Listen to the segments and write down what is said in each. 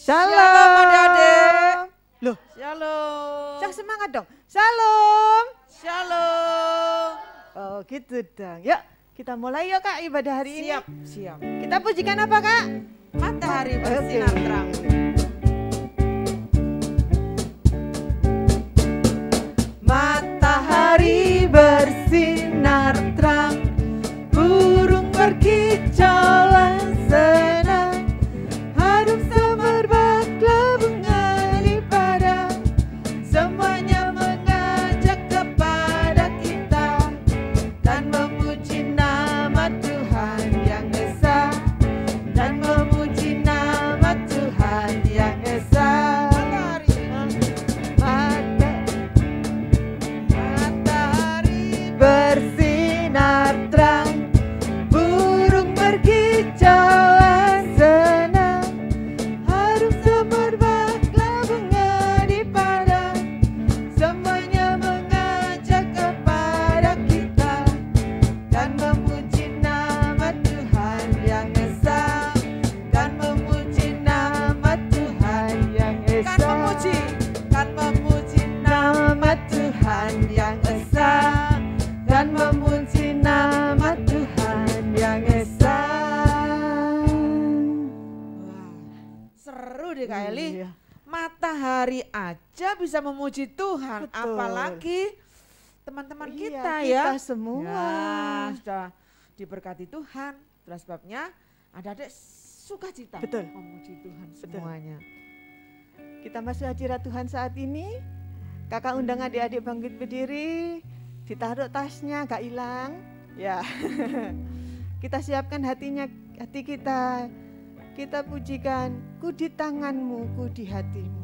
Shalom adik-adik. Loh, Shalom. Cak semangat dong. Shalom. Shalom. Oh gitu dong. Yuk kita mulai yuk Kak ibadah hari ini. Siap, siap. Kita pujikan apa Kak? Matahari Oke. bersinar terang. Matahari bersinar terang, burung berkicauan senang, harum semerbak bunga di padang, semuanya mengajak kepada kita dan memuji nama Tuhan yang esa, dan memuji nama Tuhan yang esa. Matahari bersinar terang, burung berkicauan senang, harum semerbak bunga di padang, semuanya mengajak kepada kita dan memuji nama Tuhan yang esa, dan memuji nama Tuhan yang esa, Kan memuji nama Tuhan yang esa, dan memuji nama Tuhan yang esa. Wah, seru deh Kak Eli. Iya. Matahari aja bisa memuji Tuhan, Betul. apalagi teman-teman Iya, kita kita ya. semua. Ya, sudah diberkati Tuhan. Itulah sebabnya adik-adik sukacita Betul. memuji Tuhan Betul. semuanya. Kita masuk hadirat Tuhan saat ini. Kakak undang adik-adik bangkit berdiri. Ditaruh tasnya, gak hilang. Ya. Kita siapkan hatinya, hati kita. Kita pujikan, ku di tanganmu, ku di hatimu.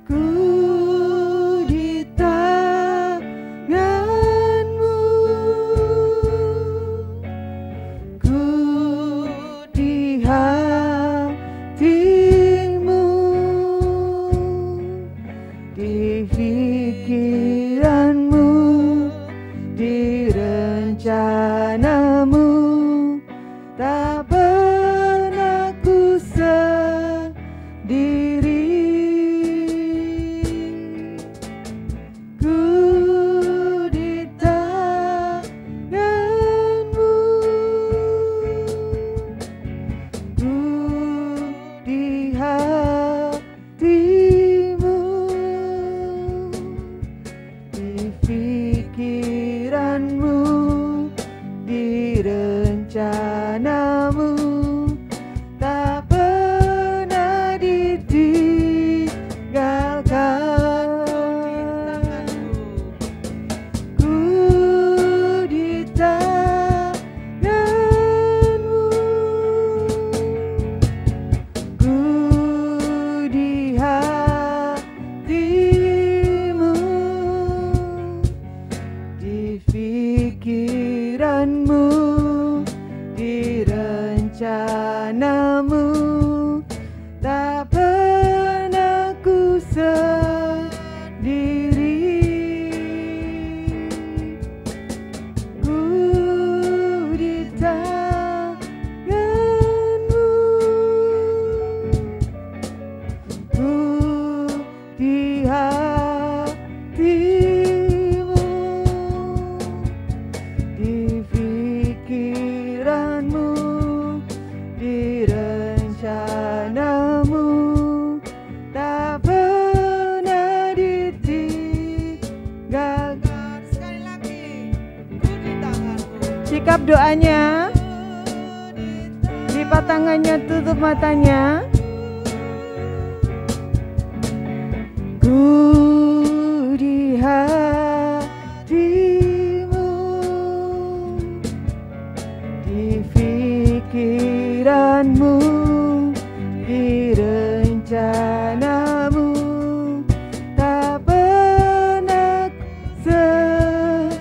Ku di tanganmu, ku di hatimu, di pikiranmu, di rencanamu, tak pernah ku sendiri. Ku di tanganmu, ku di hatimu, di pikiranmu, di rencanamu, tak pernah ditinggalkan. Ku di tanganmu, ku di hatimu, di pikiranmu, di rencanamu, tak pernah ku sendiri. Ku di tanganmu, ku di hatimu, di pikiranmu, di rencanamu, tak pernah ditinggalkan. Sekali lagi, ku di tanganmu. Sikap doanya, lipat tangannya, tutup matanya. Ku di hatimu, di pikiranmu, di rencanamu, tak pernah sendiri.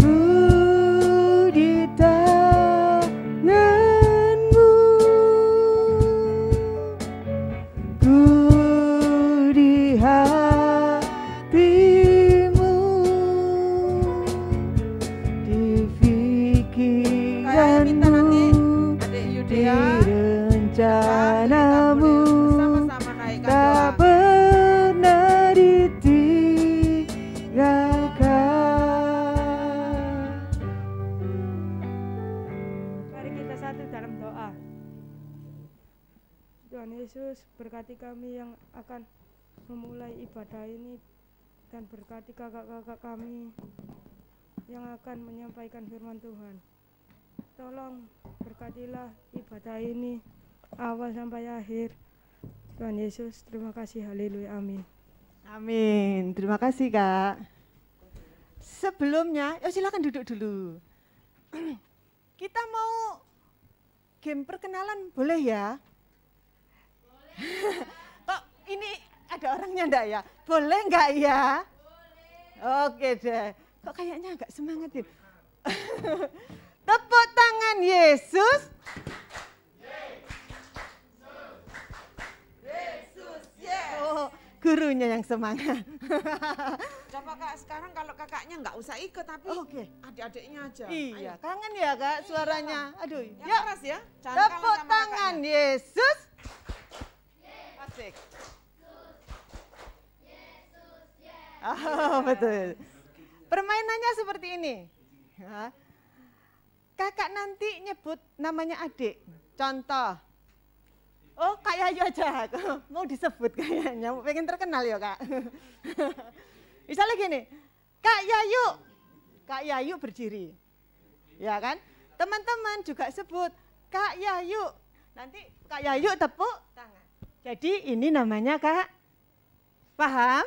Ku di tanganmu, ya. rencanamu Bersama-sama naikkan tak doa. pernah ditinggalkan. Mari kita satu dalam doa. Tuhan Yesus, berkati kami yang akan memulai ibadah ini dan berkati kakak-kakak kami yang akan menyampaikan firman Tuhan. Tolong berkatilah ibadah ini awal sampai akhir. Tuhan Yesus, terima kasih. Haleluya. Amin. Amin. Terima kasih, Kak. Sebelumnya, silakan duduk dulu. Kita mau game perkenalan, boleh ya? Kok ini ada orangnya enggak ya? Boleh enggak ya? Boleh. Oke deh. Kok kayaknya agak semangat ya? Tepuk tangan Yesus. Yesus, yes. Oh, gurunya yang semangat. Coba Kak, sekarang kalau kakaknya nggak usah ikut, tapi Oke. adik-adiknya aja. Iya, Ayo. kangen ya Kak suaranya. Aduh, Yang yuk. keras ya. Jangan kalah Tepuk sama tangan kakaknya. Yesus. Asik. Oh, betul. Permainannya seperti ini. Ya. Kakak nanti nyebut namanya adik. Contoh. Oh, Kak Yayu aja. Mau disebut kayaknya. Pengen terkenal ya, Kak. Misalnya gini. Kak Yayu. Kak Yayu berdiri. Ya kan? Teman-teman juga sebut Kak Yayu. Nanti Kak Yayu tepuk tangan. Jadi ini namanya Kak. Paham?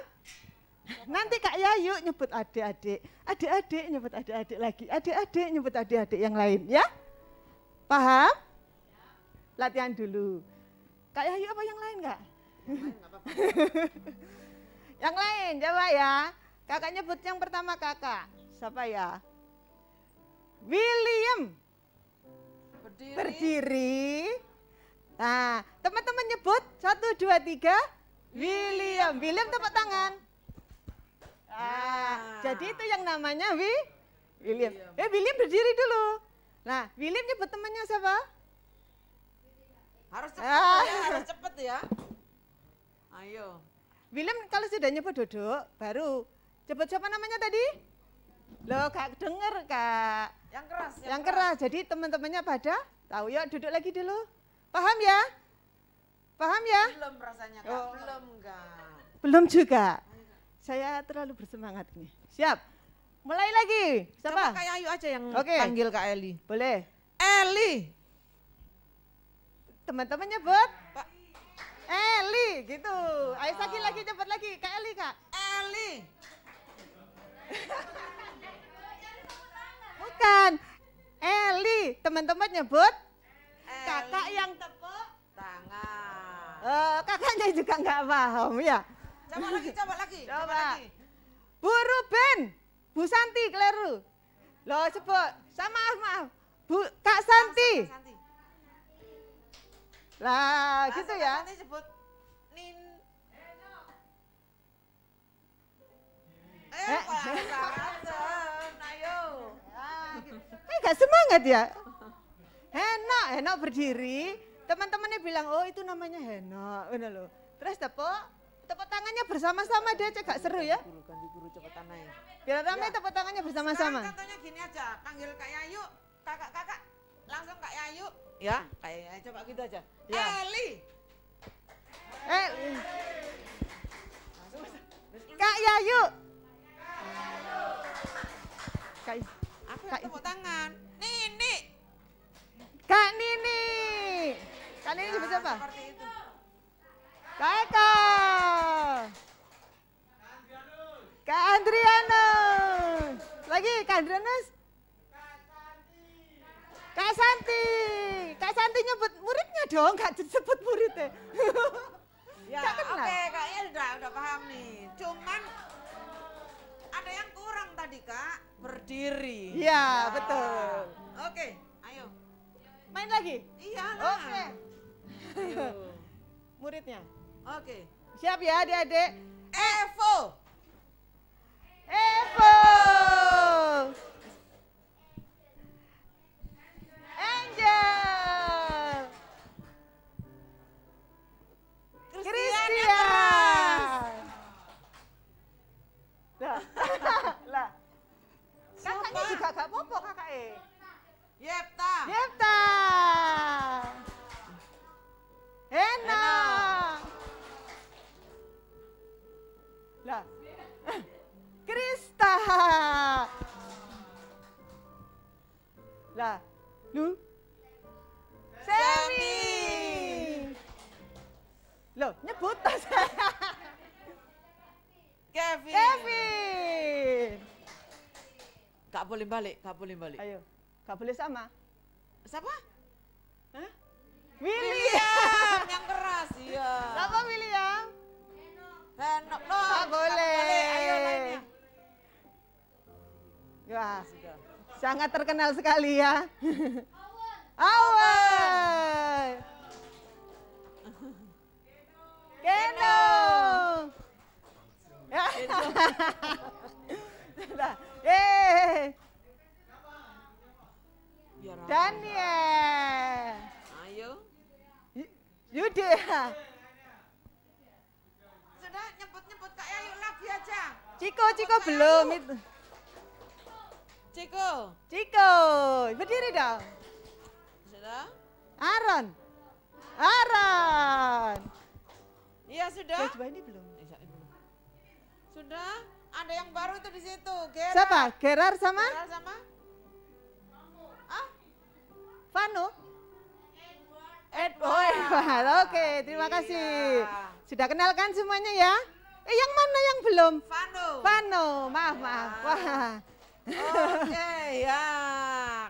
Nanti Kak Yayu nyebut adik-adik, adik-adik nyebut adik-adik lagi, adik-adik nyebut adik-adik yang lain, ya? Paham? Latihan dulu. Kak Yayu apa yang lain, Kak? Yang lain, coba ya. Kakak nyebut yang pertama kakak. Siapa ya? William. Berdiri. Berdiri. Nah, teman-teman nyebut 1, 2, 3. William. William tepuk tangan. Jadi itu yang namanya William. William berdiri dulu. Nah, William nyebut temannya siapa? Harus cepet ya, harus cepet ya. Ayo. William kalau sudah nyebut duduk, baru sebut siapa namanya tadi? Loh, Kak denger, Kak. Yang keras. Yang keras. Jadi teman-temannya pada tahu, yuk duduk lagi dulu. Paham ya? Paham ya? Belum rasanya Kak, Oh. belum Kak. Belum juga. Saya terlalu bersemangat nih. Siap. Mulai lagi. Coba Siapa? Kak Yayu aja yang Oke. panggil Kak Eli. Boleh. Eli. Teman-teman nyebut. Pak Eli gitu. Ayo lagi cepat lagi. Kak Eli, Kak. Eli. Bukan. Eli. Teman-teman nyebut. Eli. Kakak yang tepuk Tangan. kakaknya juga nggak paham ya. Coba lagi, coba lagi. Coba. lagi. Bu Ruben, Bu Santi, keliru. Loh sebut, maaf. Bu Kak Santi. Langsung, Kak Santi. Lah Langsung, gitu Kak ya. Santi sebut Nin. Ayo. Gak semangat ya. Henok berdiri. Teman-temannya bilang, oh itu namanya Henok. Bener loh. Terus tepuk tangannya bersama-sama dia aja gak seru ya. Ganti guru cepetan aja. Biar ramai Ya. tepuk tangannya Sekarang bersama-sama. contohnya gini aja, panggil Kak Yayu, kakak-kakak, langsung Kak Yayu. Ya, kayak coba gitu aja. Ya. Eli. Kak Yayu. Kak, Aku Kak- yang tepuk tangan. Nini. Kak Nini. Kak Nini sebut siapa? Seperti itu. Kak Eka. Kak Andrianus. Lagi Kak Andrianus. Kak Santi. Kak Santi nyebut muridnya dong, gak disebut muridnya. Ya, Gak kenal. oke, kayaknya udah paham nih. Cuman ada yang kurang tadi Kak, berdiri. Iya, betul. Oke, ayo. Main lagi? Iya lah. Oke. Ayo. Muridnya. Oke. Siap ya adik-adik? Evo. Evo. Angel. Semi. Loh, nyebut tas. Kevin. Kevin. Gak boleh balik, gak boleh balik. Ayo, gak boleh sama. Siapa? Hah? William yang keras, iya. Siapa William? Henok, no. Gak boleh. Ayo lainnya. Wah, Sudah. sangat terkenal sekali ya. Awan. Keno. Ya. Sudah. Biar apa? Daniel. Ayo. Yudi. Sudah nyebut-nyebut Kak Yayu lagi aja. Ciko belum itu. Ciko. Berdiri dong. Sudah? Aaron. Iya sudah. Coba ini belum. Sudah? Ada yang baru itu di situ. Gerard. Siapa? Gerard sama? Gerard sama? Vano? Edward. Oke, terima kasih. Iya. Sudah kenalkan semuanya ya? Yang mana yang belum? Vano. Maaf. Wah. Oke, ya.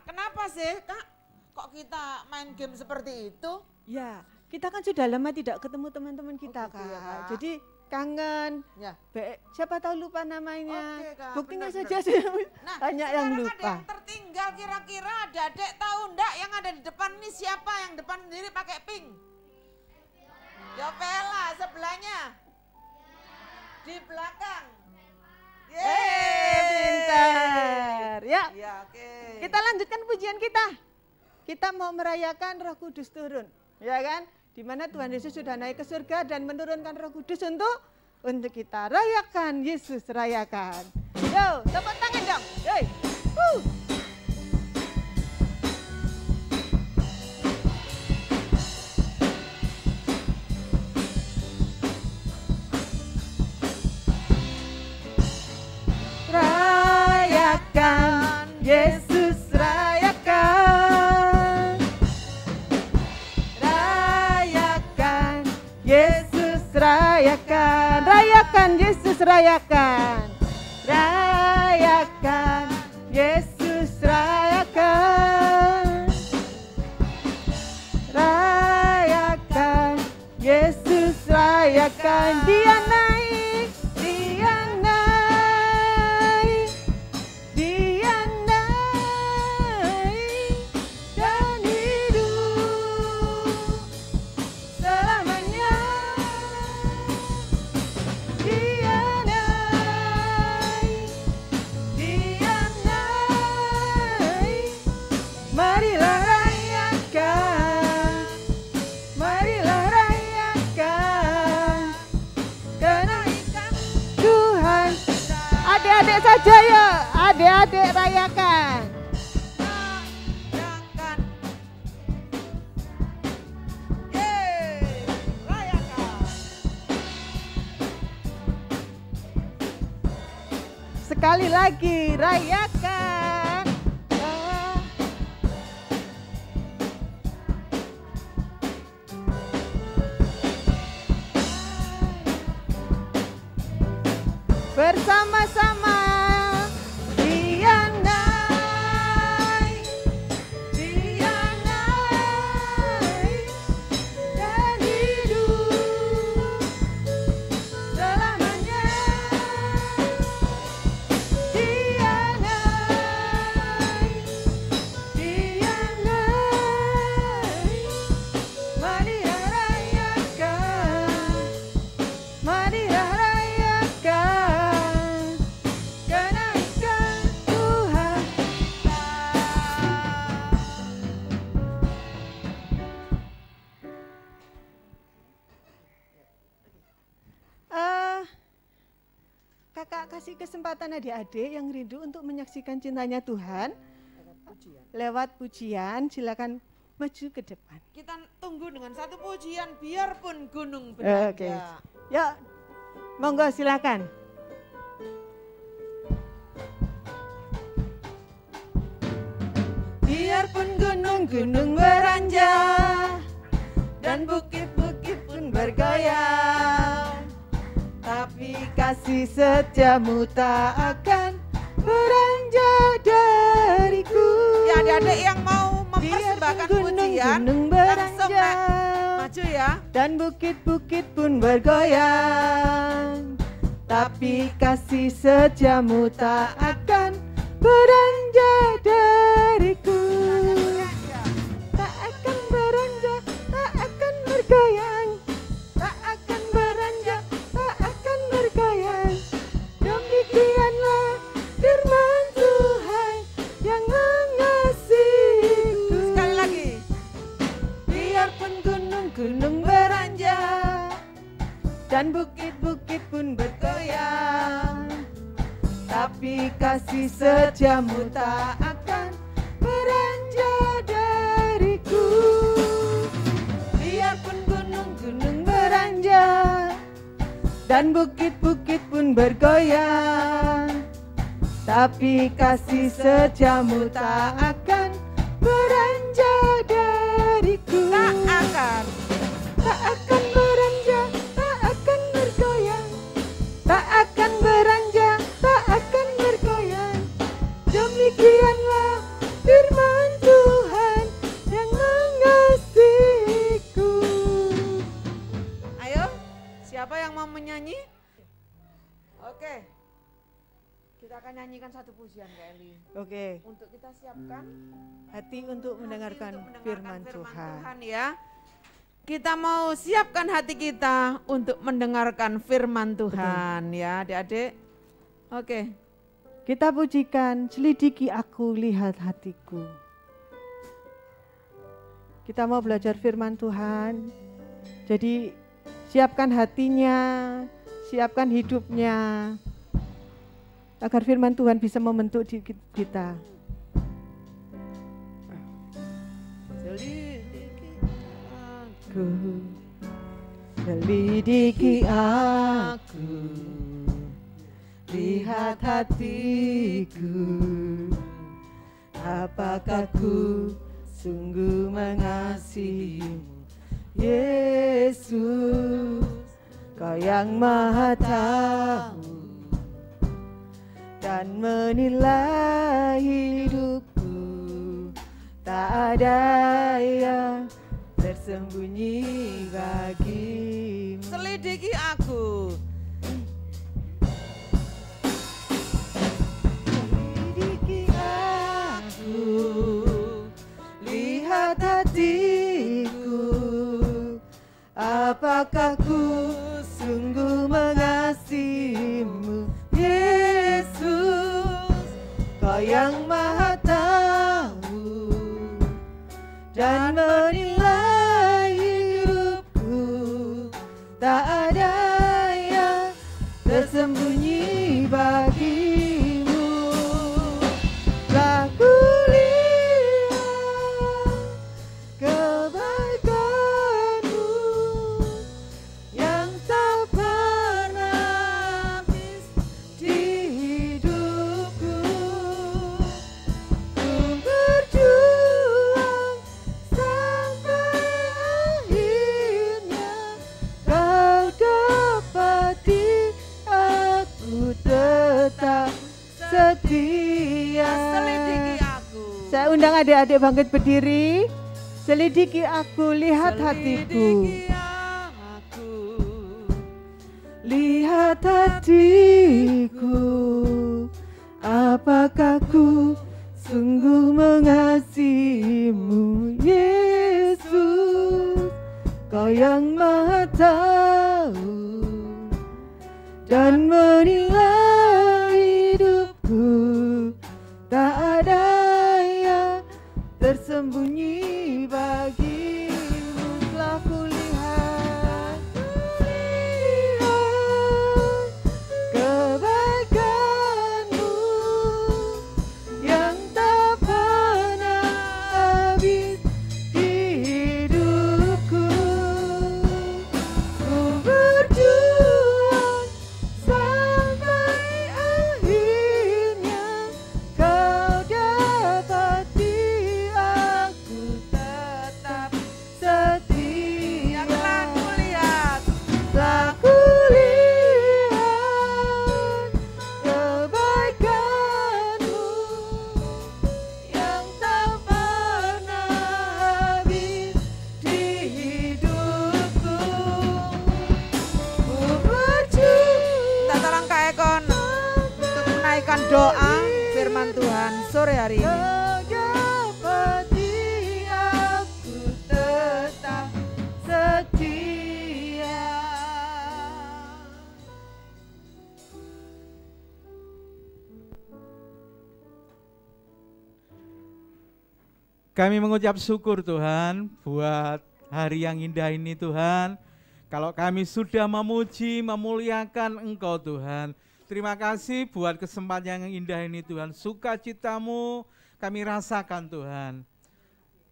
Kenapa sih, Kak? Kok kita main game seperti itu? Ya, kita kan sudah lama tidak ketemu teman-teman kita, gitu Kak. ya, Kak. Jadi kangen. Ya. Siapa tahu lupa namanya. Oke, Kak, Buktinya benar-benar. saja Nah, banyak yang sekarang lupa. ada yang tertinggal kira-kira ada adik tahu enggak yang ada di depan ini siapa yang depan sendiri pakai pink? Yopela sebelahnya. Di belakang. Pintar. Ya, Ya, oke. kita lanjutkan pujian kita. Kita mau merayakan Roh Kudus turun, ya kan? Di mana Tuhan Yesus sudah naik ke surga dan menurunkan Roh Kudus untuk kita rayakan. Yesus rayakan. Yo, tepuk tangan dong. Hey. Rayakan, Yesus rayakan. Rayakan, Yesus rayakan. Rayakan, Yesus rayakan. Rayakan, Yesus rayakan. Rayakan, Yesus rayakan. Dia naik, dia naik, dia naik dan hidup selamanya. Dia naik, dia naik. Marilah rayakan, marilah rayakan kenaikan Tuhan. Adik-adik saja ya, adik-adik rayakan. Rayakan. Yeay, rayakan. Sekali lagi rayakan. Bersama-sama dia naik, dia naik dan hidup selamanya. Dia naik, dia naik. Marilah rayakan, marilah rayakan kenaikan Tuhan. Kakak kasih kesempatan adik-adik yang rindu untuk menyaksikan cintanya Tuhan lewat pujian. Silakan maju ke depan. Kita tunggu dengan satu pujian biarpun gunung Oke. bernada. Yuk, monggo silakan. Biarpun gunung-gunung beranjak dan bukit-bukit pun bergoyang, tapi kasih setiamu tak akan beranjak dariku. Ya adik-adik yang mau mempersembahkan pujian langsung maju ya. Dan bukit-bukit pun bergoyang, tapi kasih setiamu tak akan beranjak dariku. Tak akan beranjak, tak akan bergoyang, tak akan beranjak, tak akan bergoyang. Demikianlah firman Tuhan yang mengasihiku. Sekali lagi. Biarpun gunung-gunung beranjak dan bukit-bukit pun bergoyang, tapi kasih setiamu tak akan beranjak dariku. Biarpun gunung-gunung beranjak dan bukit-bukit pun bergoyang, tapi kasih setiamu tak akan beranjak dariku. Tak akan beranjak, tak akan bergoyang, tak akan beranjak, tak akan bergoyang. Demikianlah firman Tuhan yang mengasihiku. Ayo, siapa yang mau menyanyi? Oke. Kita akan nyanyikan satu pujian Kak Eli. Oke, Untuk kita siapkan hati untuk mendengarkan firman Tuhan. Ya. Kita mau siapkan hati kita untuk mendengarkan firman Tuhan ya adik-adik. Oke. Kita pujikan, selidiki aku, lihat hatiku. Kita mau belajar firman Tuhan. Jadi siapkan hatinya, siapkan hidupnya, agar firman Tuhan bisa membentuk diri kita. Selidiki aku, lihat hatiku, apakah ku sungguh mengasihimu, Yesus, Kau yang Maha Tahu dan menilai hidupku, tak ada yang tersembunyi bagimu. Selidiki aku. Selidiki aku, lihat hatiku, apakah ku sungguh mengasihimu, Yesus, Kau yang Maha Tahu dan menilai hidupku, tak ada yang tersembunyi bagimu. Telah kulihat kebaikanmu yang tak pernah habis di hidupku. Ku berjuang sampai akhirnya Kau dapati aku tetap setia. Selidiki aku. Saya undang adik-adik bangkit berdiri. Selidiki aku, lihat hatiku. Selidiki aku. Lihat hatiku, apakah ku sungguh mengasihimu, Yesus, Kau yang Maha Tahu dan menilai hidupku, tak ada yang tersembunyi bagimu. Telah kulihat kebaikanmu yang tak pernah habis di hidupku. Ku berjuang sampai akhirnya Kau dapati doa firman Tuhan sore hari ini. Aku tetap setia. Kami mengucap syukur Tuhan buat hari yang indah ini Tuhan. Kalau kami sudah memuji, memuliakan Engkau Tuhan. Terima kasih buat kesempatan yang indah ini Tuhan. Sukacitamu kami rasakan Tuhan.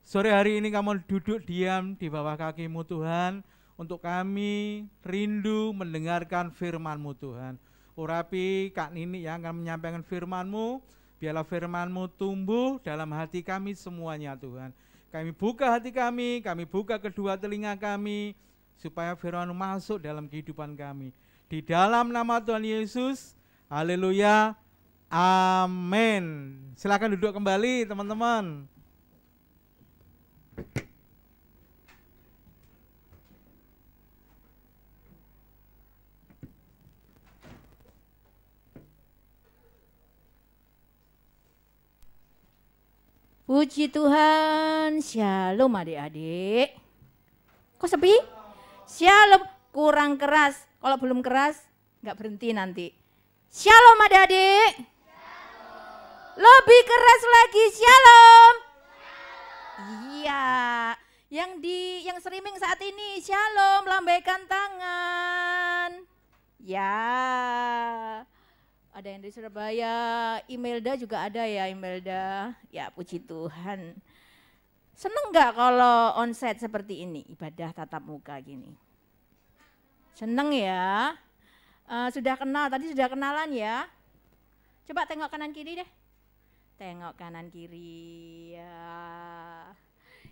Sore hari ini kamu duduk diam di bawah kaki-Mu Tuhan. Untuk kami rindu mendengarkan firman-Mu Tuhan. Urapi Kak Nini yang akan menyampaikan firman-Mu. Biarlah firman-Mu tumbuh dalam hati kami semuanya Tuhan. Kami buka hati kami buka kedua telinga kami, supaya firman-Mu masuk dalam kehidupan kami. Di dalam nama Tuhan Yesus, haleluya, amin. Silakan duduk kembali teman-teman. Puji Tuhan, shalom adik-adik. Kok sepi? Shalom, kurang keras. Kalau belum keras, nggak berhenti nanti. Shalom adik-adik. Lebih keras lagi, shalom. Iya, yang streaming saat ini, shalom, lambaikan tangan. Ya. Ada yang dari Surabaya, Imelda juga ada ya, Imelda. Ya puji Tuhan. Seneng gak kalau onsite seperti ini, ibadah tatap muka gini? Seneng ya? Sudah kenal, tadi sudah kenalan ya? Coba tengok kanan kiri deh. Tengok kanan kiri ya.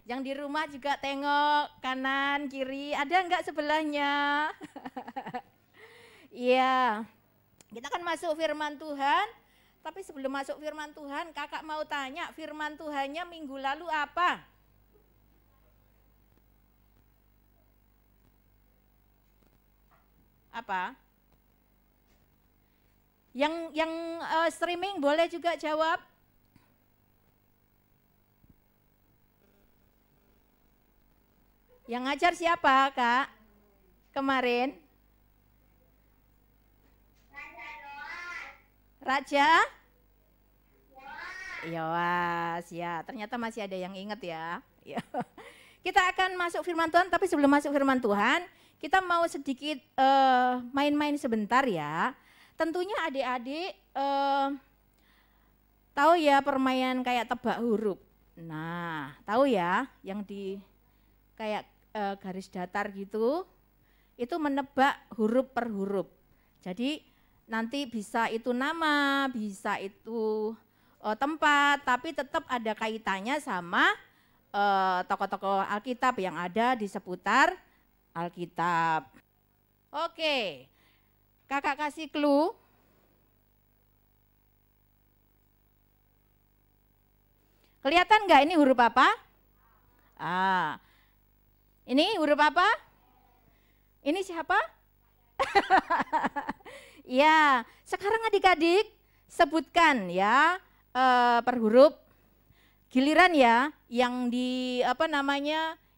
Yang di rumah juga tengok kanan kiri, ada enggak sebelahnya? Iya. Kita akan masuk firman Tuhan, tapi sebelum masuk firman Tuhan, kakak mau tanya firman Tuhannya minggu lalu apa? Apa? Yang streaming boleh juga jawab. Yang ngajar siapa kak? Kemarin? Raja? Yoas, ya ternyata masih ada yang ingat ya. Kita akan masuk firman Tuhan, tapi sebelum masuk firman Tuhan, kita mau sedikit main-main sebentar ya. Tentunya adik-adik tahu ya permainan kayak tebak huruf. Nah, tahu ya yang di kayak garis datar gitu, itu menebak huruf per huruf. Jadi nanti bisa itu nama, bisa itu tempat, tapi tetap ada kaitannya sama tokoh-tokoh Alkitab yang ada di seputar Alkitab. Oke, kakak kasih clue. Kelihatan nggak ini huruf apa? Ini huruf apa? Ini siapa? Ya, sekarang adik-adik sebutkan ya per huruf. Giliran ya, yang di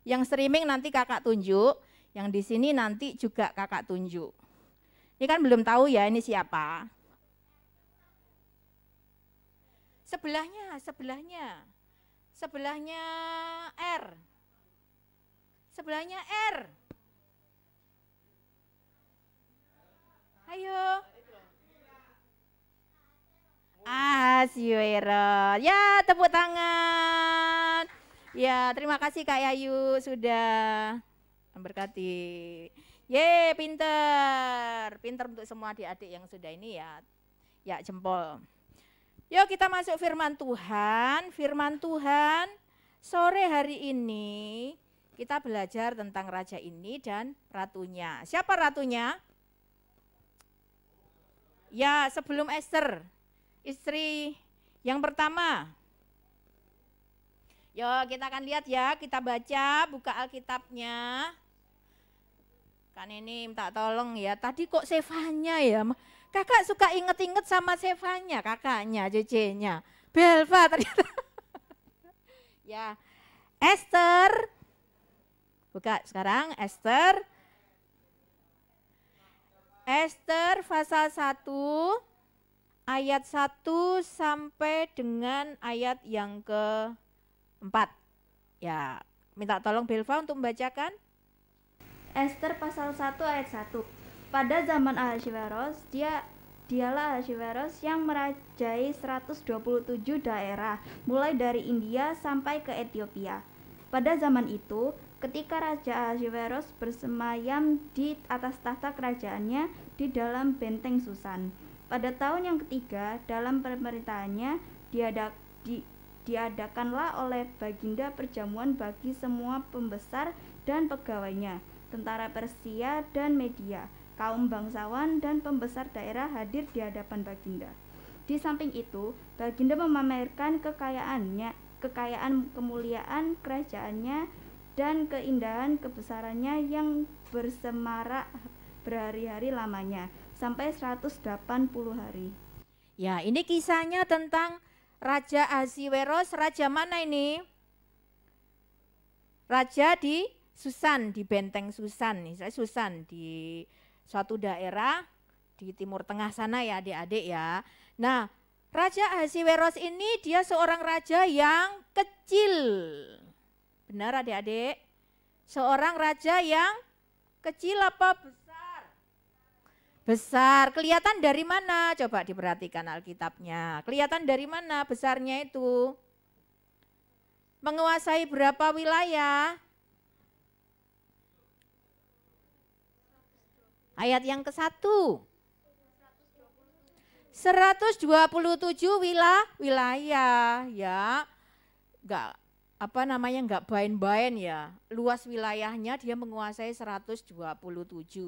yang streaming nanti kakak tunjuk, yang di sini nanti juga kakak tunjuk. Ini kan belum tahu ya ini siapa. Sebelahnya R. Sebelahnya R. Ayo. Siwero. Ya, tepuk tangan. Ya, terima kasih Kak Yayu sudah memberkati. Ye, pinter. Pinter untuk semua adik-adik yang sudah ini ya. Ya, jempol. Yuk kita masuk firman Tuhan. Firman Tuhan sore hari ini kita belajar tentang raja ini dan ratunya. Siapa ratunya? Ya, sebelum Esther, istri yang pertama. Yuk kita akan lihat ya, kita baca, buka Alkitabnya. Kan ini minta tolong ya, tadi kok save-nya ya, Kakak suka inget-inget sama Sevanya, kakaknya, cecenya. Belva ternyata. Ya, Esther. Buka sekarang Esther. Esther pasal 1 ayat 1 sampai dengan ayat yang ke-4. Ya, minta tolong Belva untuk membacakan. Esther pasal 1 ayat 1. Pada zaman Ahasveros, dialah Ahasveros yang merajai 127 daerah, mulai dari India sampai ke Ethiopia. Pada zaman itu, ketika Raja Ahasveros bersemayam di atas tahta kerajaannya di dalam benteng Susan. Pada tahun yang ketiga dalam pemerintahannya, diadakanlah oleh Baginda perjamuan bagi semua pembesar dan pegawainya, tentara Persia dan Media, kaum bangsawan dan pembesar daerah hadir di hadapan Baginda. Di samping itu, Baginda memamerkan kekayaan kemuliaan kerajaannya dan keindahan kebesarannya yang bersemarak berhari-hari lamanya, sampai 180 hari. Ya, ini kisahnya tentang Raja Ahasveros. Raja mana ini? Raja di Susan, di benteng Susan. Misalnya Susan di suatu daerah di Timur Tengah sana ya adik-adik ya. Nah, Raja Ahasveros ini dia seorang raja yang kecil. Benar adik-adik? Seorang raja yang kecil apa besar? Besar. Kelihatan dari mana? Coba diperhatikan Alkitabnya. Kelihatan dari mana besarnya itu? Menguasai berapa wilayah? Ayat yang ke-1. 127 wilayah ya. Enggak bain-bain ya. Luas wilayahnya dia menguasai 127.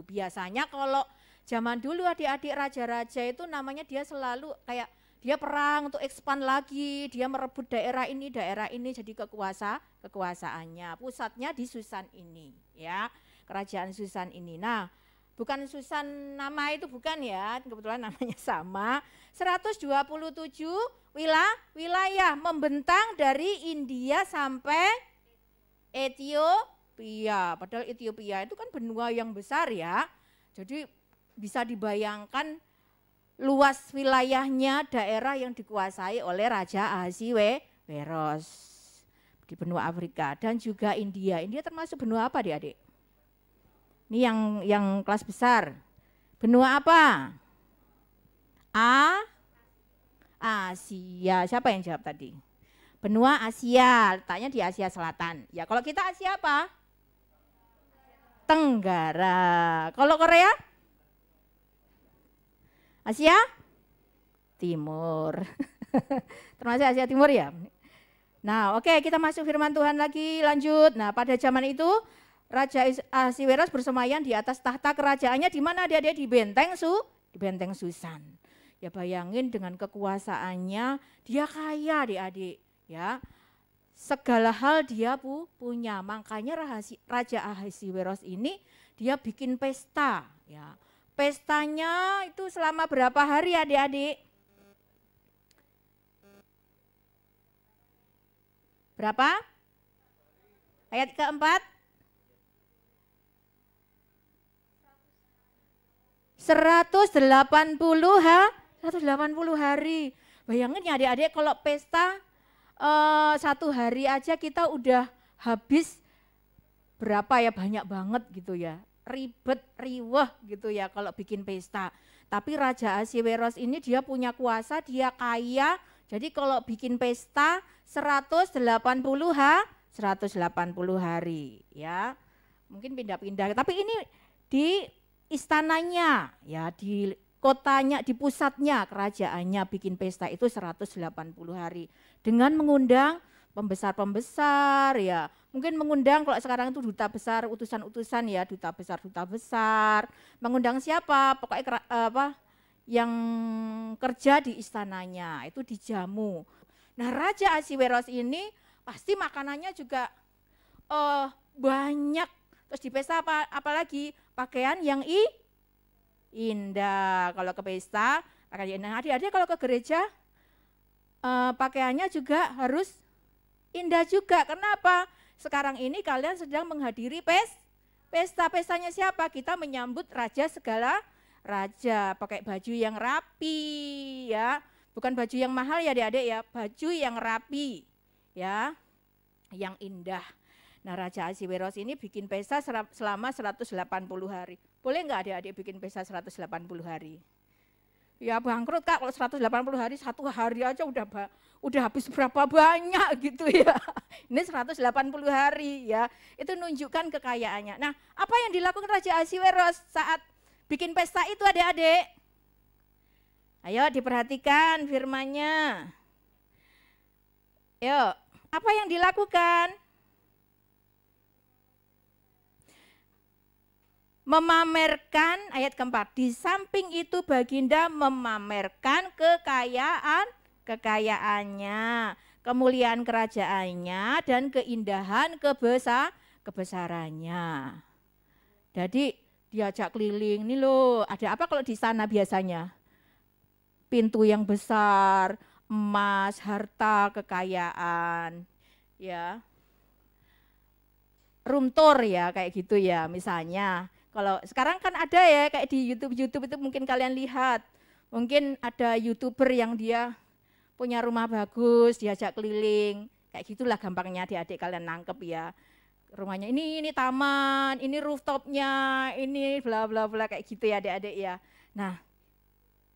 Biasanya kalau zaman dulu adik-adik raja-raja itu namanya dia selalu kayak dia perang untuk expand lagi, dia merebut daerah ini jadi kekuasaannya. Pusatnya di Susan ini ya. Kerajaan Susan ini. Nah, bukan Susan nama itu bukan ya, kebetulan namanya sama. 127 wilayah membentang dari India sampai Ethiopia. Padahal Ethiopia itu kan benua yang besar ya. Jadi bisa dibayangkan luas wilayahnya daerah yang dikuasai oleh Raja Ahasveros di benua Afrika dan juga India. India termasuk benua apa adik-adik? Ini yang kelas besar. Benua apa? Asia. Siapa yang jawab tadi? Benua Asia, letaknya di Asia Selatan. Ya, kalau kita Asia apa? Tenggara. Kalau Korea? Asia Timur. Termasuk Asia Timur ya? Nah, oke, kita masuk firman Tuhan lagi, lanjut. Nah, pada zaman itu Raja Ahasveros bersemayam di atas tahta kerajaannya di mana dia di benteng Susan. Ya bayangin dengan kekuasaannya, dia kaya adik-adik ya. Segala hal dia punya. Makanya Raja Ahasveros ini dia bikin pesta ya. Pestanya itu selama berapa hari adik-adik? Berapa? Ayat keempat. 180 hari. Bayangin ya adik-adik kalau pesta 1 hari aja kita udah habis berapa ya, banyak banget gitu ya. Ribet, riweh gitu ya kalau bikin pesta. Tapi Raja Ahasveros ini dia punya kuasa, dia kaya. Jadi kalau bikin pesta 180 hari ya. Mungkin pindah-pindah. Tapi ini di istananya ya, di kotanya, di pusatnya kerajaannya bikin pesta itu 180 hari dengan mengundang pembesar-pembesar ya. Mungkin mengundang kalau sekarang itu duta besar, utusan-utusan ya, duta besar. Mengundang siapa? Pokoknya yang kerja di istananya itu dijamu. Nah, Raja Ahasveros ini pasti makanannya juga banyak. Terus di pesta apalagi pakaian yang indah. Kalau ke pesta pakaiannya indah. Adik-adik kalau ke gereja pakaiannya juga harus indah juga. Kenapa? Sekarang ini kalian sedang menghadiri pesta. Pestanya siapa? Kita menyambut raja segala raja, pakai baju yang rapi ya. Bukan baju yang mahal ya adik-adik ya, baju yang rapi ya, yang indah. Nah Raja Ahasiweros ini bikin pesta selama 180 hari. Boleh nggak adik-adik bikin pesta 180 hari? Ya bangkrut Kak, kalau 180 hari, satu hari aja udah habis berapa banyak gitu ya. Ini 180 hari ya, itu nunjukkan kekayaannya. Nah apa yang dilakukan Raja Ahasiweros saat bikin pesta itu adik-adik? Ayo diperhatikan firman-Nya. Yuk, apa yang dilakukan? Memamerkan, ayat keempat, di samping itu Baginda memamerkan kekayaannya, kemuliaan kerajaannya, dan keindahan kebesarannya. Jadi diajak keliling, nih loh, ada apa kalau di sana biasanya? Pintu yang besar, emas, harta, kekayaan, ya. Room tour ya, kayak gitu ya misalnya. Kalau sekarang kan ada ya kayak di YouTube itu mungkin kalian lihat. Mungkin ada YouTuber yang dia punya rumah bagus, diajak keliling. Kayak gitulah gampangnya adik-adik kalian nangkep ya. Rumahnya ini taman, ini rooftopnya, ini bla bla bla kayak gitu ya adik-adik ya. Nah,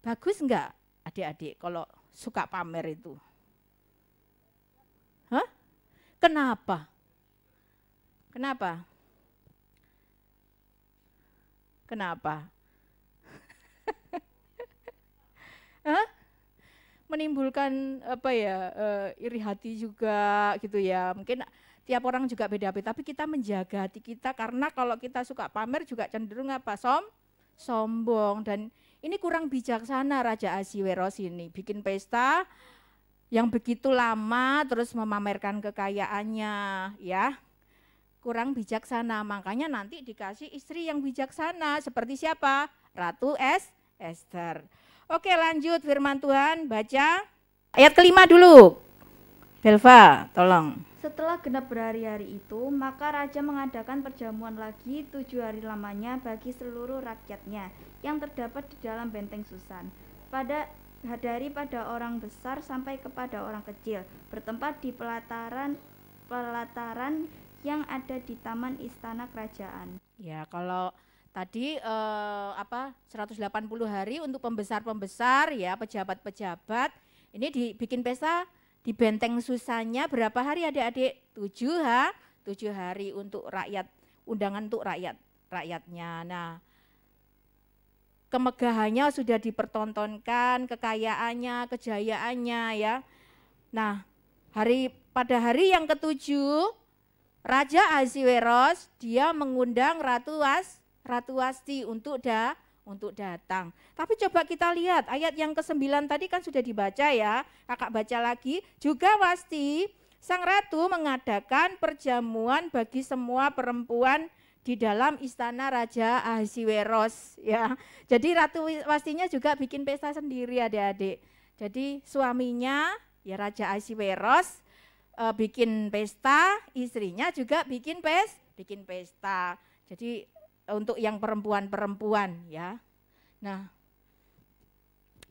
bagus enggak adik-adik kalau suka pamer itu? Hah? Kenapa? Kenapa? Kenapa? Hah? Menimbulkan apa ya, iri hati juga gitu ya. Mungkin tiap orang juga beda-beda, tapi kita menjaga hati kita karena kalau kita suka pamer juga cenderung apa? Sombong. Dan ini kurang bijaksana Raja Ahasiweros ini, bikin pesta yang begitu lama terus memamerkan kekayaannya ya. Kurang bijaksana, makanya nanti dikasih istri yang bijaksana seperti siapa? Ratu Esther. Oke lanjut firman Tuhan, baca ayat kelima dulu. Belva, tolong. Setelah genap berhari-hari itu, maka raja mengadakan perjamuan lagi 7 hari lamanya bagi seluruh rakyatnya yang terdapat di dalam benteng Susan. Pada orang besar sampai kepada orang kecil, bertempat di pelataran yang ada di taman istana kerajaan. Ya, kalau tadi 180 hari untuk pembesar-pembesar ya, pejabat-pejabat. Ini dibikin pesta di benteng Susannya berapa hari adik-adik? 7 hari untuk rakyat, undangan untuk rakyatnya. Nah, kemegahannya sudah dipertontonkan, kekayaannya, kejayaannya ya. Nah, pada hari yang ke-7 Raja Ahasiweros dia mengundang Ratu Wasti untuk datang. Tapi coba kita lihat ayat yang ke-9 tadi kan sudah dibaca ya. Kakak baca lagi. Juga Wasti sang ratu mengadakan perjamuan bagi semua perempuan di dalam istana Raja Ahasiweros ya. Jadi Ratu Wastinya juga bikin pesta sendiri adik-adik. Jadi suaminya ya Raja Ahasiweros bikin pesta, istrinya juga bikin pesta. Jadi untuk yang perempuan-perempuan ya. Nah,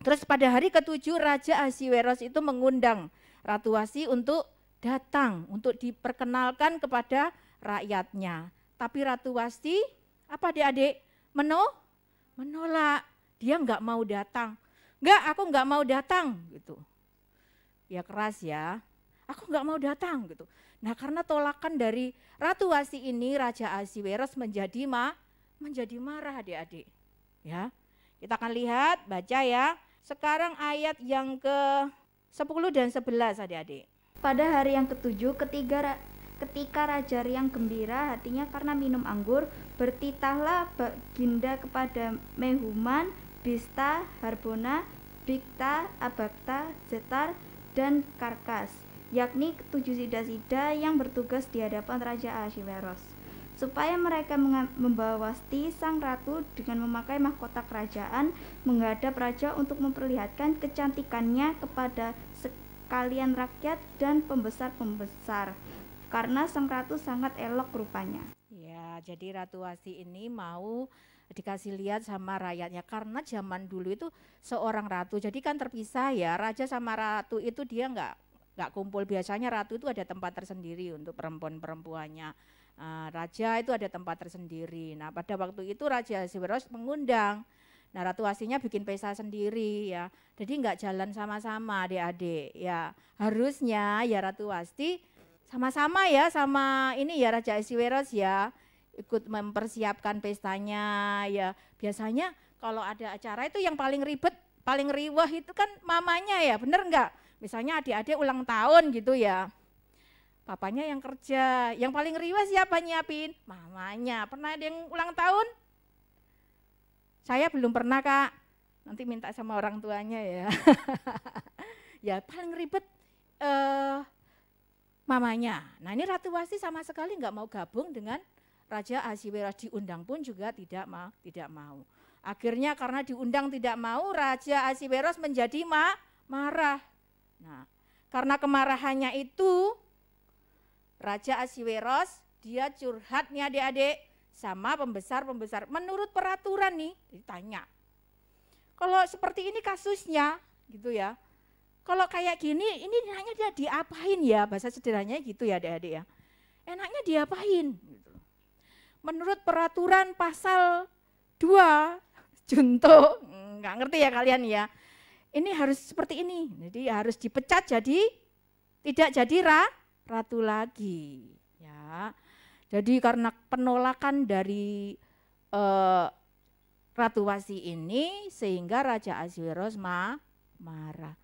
terus pada hari ke-7 Raja Ahasiweros itu mengundang Ratu Wasti untuk datang, untuk diperkenalkan kepada rakyatnya. Tapi Ratu Wasti, apa adik-adik? Menolak, dia enggak mau datang. Enggak, aku enggak mau datang gitu. Ya keras ya. Aku enggak mau datang gitu. Nah karena tolakan dari Ratu Wasti ini, Raja Ahasiweros menjadi marah adik-adik. Ya, kita akan lihat, baca ya. Sekarang ayat yang ke-10 dan 11 adik-adik. Pada hari yang ke-7 ketika Raja riang gembira hatinya karena minum anggur, bertitahlah Baginda kepada Mehuman, Bista, Harbona, Bigta, Abagta, Zetar, dan Karkas, yakni 7 sida-sida yang bertugas di hadapan Raja Ahasiweros. supaya mereka membawa Wasti sang ratu dengan memakai mahkota kerajaan menghadap raja untuk memperlihatkan kecantikannya kepada sekalian rakyat dan pembesar-pembesar, karena sang ratu sangat elok rupanya. Ya, jadi Ratu Wasti ini mau dikasih lihat sama rakyatnya, karena zaman dulu itu seorang ratu jadi kan terpisah ya, raja sama ratu itu dia nggak kumpul. Biasanya ratu itu ada tempat tersendiri untuk perempuan-perempuannya. Raja itu ada tempat tersendiri. Nah, pada waktu itu Raja Ahasiweros mengundang. Nah, Ratu Wastinya bikin pesta sendiri ya. Jadi nggak jalan sama-sama adik-adik ya. Harusnya ya Ratu Wasti sama-sama ya sama ini ya Raja Ahasiweros ya. Ikut mempersiapkan pestanya ya. Biasanya kalau ada acara itu yang paling ribet, paling riwah itu kan mamanya ya, bener nggak? Misalnya adik-adik ulang tahun gitu ya. Papanya yang kerja, yang paling riwah siapa nyiapin? Mamanya. Pernah ada yang ulang tahun? Saya belum pernah Kak, nanti minta sama orang tuanya ya. Ya paling ribet mamanya. Nah ini Ratu Wasti sama sekali nggak mau gabung dengan Raja Ahasiweros, diundang pun juga tidak mau. Akhirnya karena diundang tidak mau, Raja Ahasiweros menjadi marah. Nah karena kemarahannya itu, Raja Ahasiweros dia curhat nih adik-adik sama pembesar-pembesar. Menurut peraturan nih ditanya, kalau seperti ini kasusnya gitu ya, kalau kayak gini ini enaknya dia diapain ya, bahasa sederhananya gitu ya adik-adik ya, enaknya diapain gitu. Menurut peraturan pasal 2 junto, nggak ngerti ya kalian ya, ini harus seperti ini, jadi harus dipecat jadi tidak jadi ratu lagi ya. Jadi karena penolakan dari Ratu Wasti ini sehingga Raja Ahasiweros marah.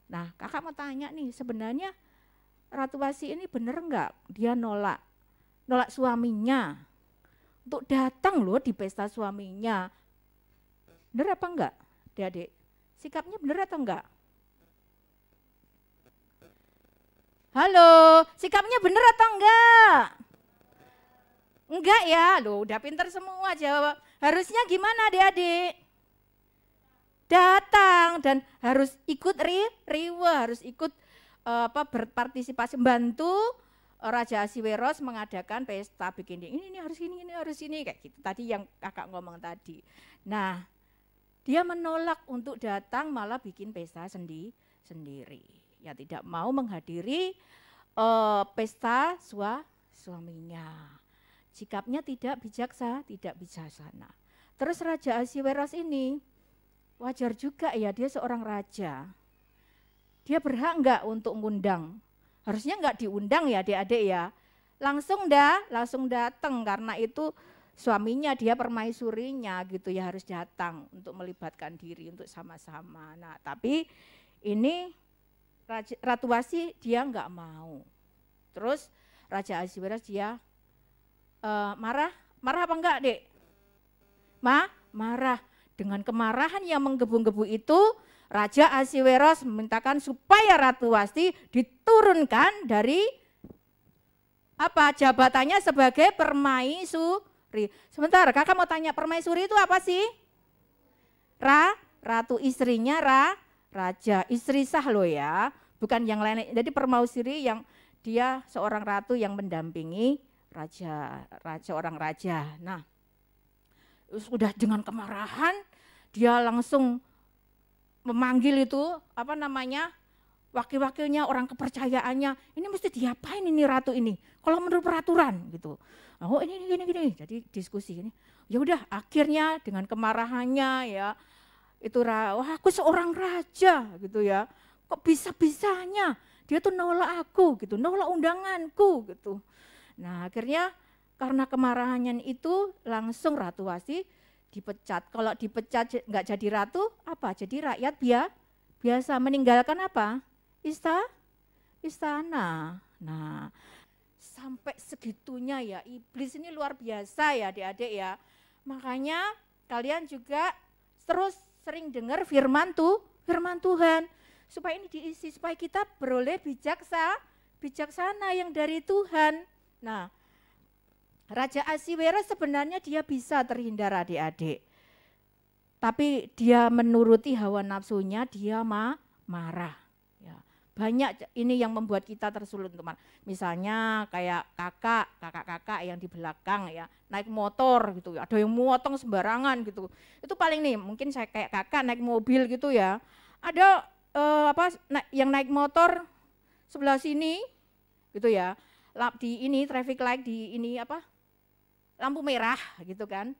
Nah kakak mau tanya nih, sebenarnya Ratu Wasti ini bener enggak dia nolak suaminya untuk datang loh di pesta suaminya? Bener apa enggak adik-adik? Sikapnya bener atau enggak? Halo, sikapnya bener atau enggak? Enggak ya, loh udah pinter semua jawab. Harusnya gimana adik-adik? Datang dan harus ikut riwah, harus ikut berpartisipasi, membantu Raja Ahasiweros mengadakan pesta, bikin ini harus ini kayak gitu. Tadi yang kakak ngomong tadi. Nah, dia menolak untuk datang, malah bikin pesta sendiri. Ya tidak mau menghadiri pesta suaminya. Sikapnya tidak bijaksana. Terus Raja Ahasiweros ini wajar juga ya, dia seorang raja. Dia berhak enggak untuk ngundang? Harusnya enggak diundang ya adik-adik ya. Langsung datang karena itu suaminya, dia permaisurinya gitu ya, harus datang untuk melibatkan diri untuk sama-sama. Nah tapi ini Ratu Wasti dia enggak mau. Terus Raja Ahasiweros dia marah apa enggak dek? Marah. Dengan kemarahan yang menggebu-gebu itu, Raja Ahasiweros memintakan supaya Ratu Wasti diturunkan dari jabatannya sebagai permaisuri. Sebentar, kakak mau tanya, permaisuri itu apa sih? Ratu, istrinya raja, istri sah loh ya, bukan yang lain. Jadi permaisuri yang dia seorang ratu yang mendampingi seorang raja. Nah, sudah dengan kemarahan dia langsung memanggil itu wakil-wakilnya, orang kepercayaannya. Ini mesti diapain ini ratu ini? Kalau menurut peraturan gitu. Oh ini gini. Jadi diskusi ini. Ya udah akhirnya dengan kemarahannya ya itu wah aku seorang raja gitu ya. Kok bisa-bisanya dia tuh nolak aku gitu, nolak undanganku gitu. Nah akhirnya karena kemarahannya itu langsung Ratu Wasti dipecat. Kalau dipecat nggak jadi ratu, apa? Jadi rakyat biasa, meninggalkan apa? Istana. Nah, sampai segitunya ya, iblis ini luar biasa ya adik-adik ya. Makanya kalian juga terus sering dengar firman Tuhan. Supaya ini diisi, supaya kita beroleh bijaksana yang dari Tuhan. Nah, Raja Ahasiweros sebenarnya dia bisa terhindar adik-adik. Tapi dia menuruti hawa nafsunya, dia marah. Ya, banyak ini yang membuat kita tersulut teman. Misalnya kayak kakak-kakak yang di belakang ya, naik motor gitu, ada yang motong sembarangan gitu. Itu paling nih, mungkin saya kayak kakak naik mobil gitu ya. Ada yang naik motor sebelah sini gitu ya. Di ini traffic light di ini lampu merah gitu kan.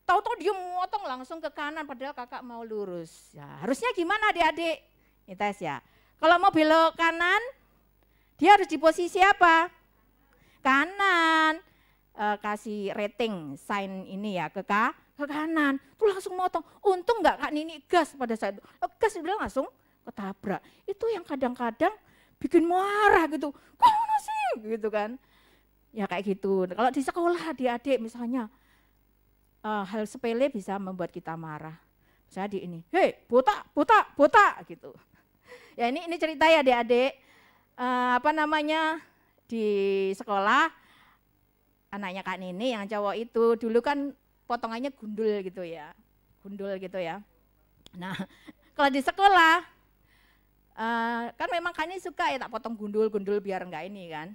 Tahu-tahu dia motong langsung ke kanan padahal kakak mau lurus. Ya, harusnya gimana adik-adik? Ini tes ya. Kalau mau belok kanan, dia harus di posisi apa? Kanan. Kasih rating sign ini ya ke kanan. Tuh langsung motong. Untung enggak Kak Nini gas pada saat itu. Gas dia langsung ketabrak. Itu yang kadang-kadang bikin marah gitu. Kok mana sih? Gitu kan. Ya kayak gitu. Kalau di sekolah adik-adik misalnya hal sepele bisa membuat kita marah. Misalnya di ini, hei botak gitu. Ya ini cerita ya adik-adik. Di sekolah anaknya Kak Nini yang cowok itu dulu kan potongannya gundul gitu ya. Nah kalau di sekolah kan memang Kak Nini suka ya tak potong gundul biar enggak ini kan.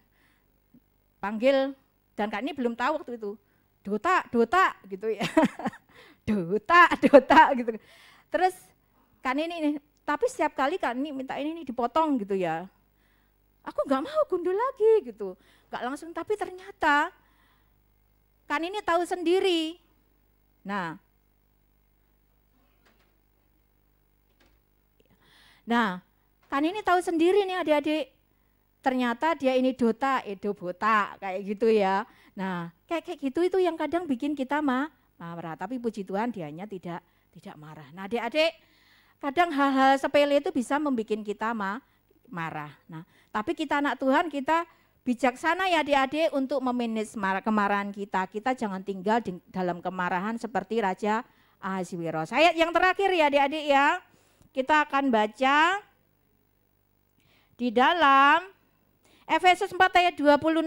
Panggil dan Kak Nini belum tahu waktu itu. Dota gitu ya. Dota gitu. Terus Kak Nini ini, tapi setiap kali Kak Nini minta ini dipotong gitu ya. Aku enggak mau gundul lagi gitu. Enggak langsung, tapi ternyata Kak Nini tahu sendiri. Nah, Kak Nini tahu sendiri nih adik-adik. Ternyata dia ini dota, botak kayak gitu ya. Nah, kayak gitu itu yang kadang bikin kita marah. Tapi puji Tuhan dianya tidak marah. Nah, adik-adik, kadang hal-hal sepele itu bisa membuat kita marah. Nah, tapi kita anak Tuhan, kita bijaksana ya adik-adik untuk memanage kemarahan kita. Kita jangan tinggal dalam kemarahan seperti Raja Ahasiweros. Ayat yang terakhir ya adik-adik ya. Kita akan baca di dalam Efesus 4 ayat 26.